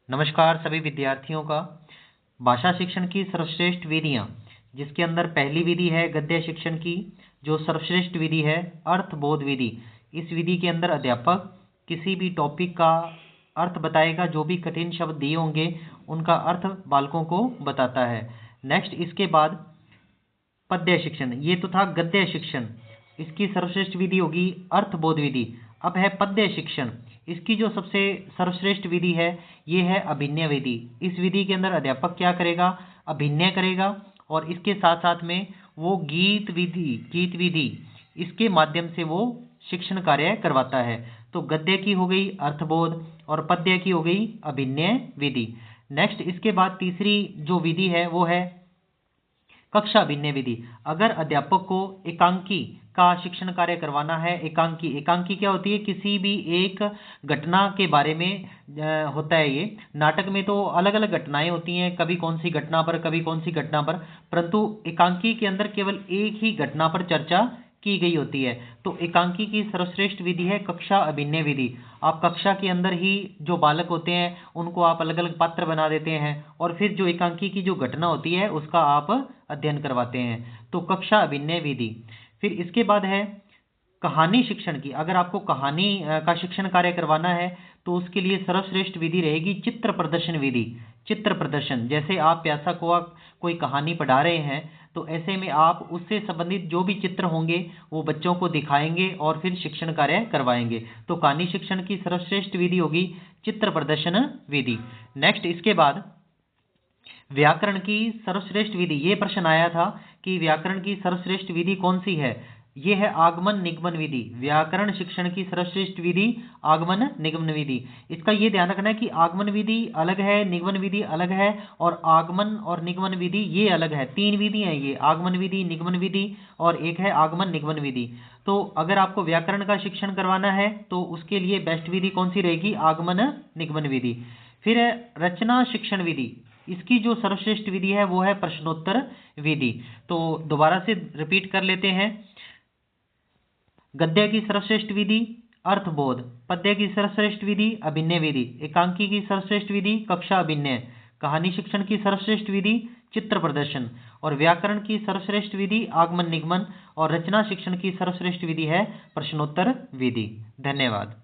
नमस्कार सभी विद्यार्थियों का। भाषा शिक्षण की सर्वश्रेष्ठ विधियाँ, जिसके अंदर पहली विधि है गद्य शिक्षण की, जो सर्वश्रेष्ठ विधि है अर्थबोध विधि। इस विधि के अंदर अध्यापक किसी भी टॉपिक का अर्थ बताएगा, जो भी कठिन शब्द दिए होंगे उनका अर्थ बालकों को बताता है। नेक्स्ट इसके बाद पद्य शिक्षण, ये तो था गद्य शिक्षण। इसकी सर्वश्रेष्ठ विधि होगी अर्थबोध विधि। अब है पद्य शिक्षण, इसकी जो सबसे सर्वश्रेष्ठ विधि है ये है अभिनय विधि। इस विधि के अंदर अध्यापक क्या करेगा, अभिनय करेगा, और इसके साथ साथ में वो गीत विधि इसके माध्यम से वो शिक्षण कार्य करवाता है। तो गद्य की हो गई अर्थबोध और पद्य की हो गई अभिनय विधि। नेक्स्ट इसके बाद तीसरी जो विधि है वो है कक्षा अभिनय विधि। अगर अध्यापक को एकांकी का शिक्षण कार्य करवाना है, एकांकी क्या होती है, किसी भी एक घटना के बारे में होता है। ये नाटक में तो अलग अलग घटनाएं होती हैं, कभी कौन सी घटना पर कभी कौन सी घटना पर, परंतु एकांकी के अंदर केवल एक ही घटना पर चर्चा की गई होती है। तो एकांकी की सर्वश्रेष्ठ विधि है कक्षा अभिनय विधि। आप कक्षा के अंदर ही जो बालक होते हैं उनको आप अलग अलग पात्र बना देते हैं, और फिर जो एकांकी की जो घटना होती है उसका आप अध्ययन करवाते हैं। तो कक्षा अभिनय विधि। फिर इसके बाद है कहानी शिक्षण की। अगर आपको कहानी का शिक्षण कार्य करवाना है तो उसके लिए सर्वश्रेष्ठ विधि रहेगी चित्र प्रदर्शन विधि। चित्र प्रदर्शन, जैसे आप प्यासा कुआ कोई कहानी पढ़ा रहे हैं तो ऐसे में आप उससे संबंधित जो भी चित्र होंगे वो बच्चों को दिखाएंगे और फिर शिक्षण कार्य करवाएंगे। तो कहानी शिक्षण की सर्वश्रेष्ठ विधि होगी चित्र प्रदर्शन विधि। नेक्स्ट इसके बाद व्याकरण की सर्वश्रेष्ठ विधि। ये प्रश्न आया था कि व्याकरण की सर्वश्रेष्ठ विधि कौन सी है। ये है आगमन निगमन विधि। व्याकरण शिक्षण की सर्वश्रेष्ठ विधि आगमन निगमन विधि। इसका ये ध्यान रखना है कि आगमन विधि अलग है, निगमन विधि अलग है, और आगमन और निगमन विधि ये अलग है। तीन विधि है ये, आगमन विधि, निगमन विधि और एक है आगमन निगमन विधि। तो अगर आपको व्याकरण का शिक्षण करवाना है तो उसके लिए बेस्ट विधि कौन सी रहेगी, आगमन निगमन विधि। फिर है रचना शिक्षण विधि। इसकी जो सर्वश्रेष्ठ विधि है वो है प्रश्नोत्तर विधि। तो दोबारा से रिपीट कर लेते हैं। गद्य की सर्वश्रेष्ठ विधि अर्थबोध, पद्य की सर्वश्रेष्ठ विधि अभिनय विधि, एकांकी की सर्वश्रेष्ठ विधि कक्षा अभिनय, कहानी शिक्षण की सर्वश्रेष्ठ विधि चित्र प्रदर्शन, और व्याकरण की सर्वश्रेष्ठ विधि आगमन निगमन, और रचना शिक्षण की सर्वश्रेष्ठ विधि है प्रश्नोत्तर विधि। धन्यवाद।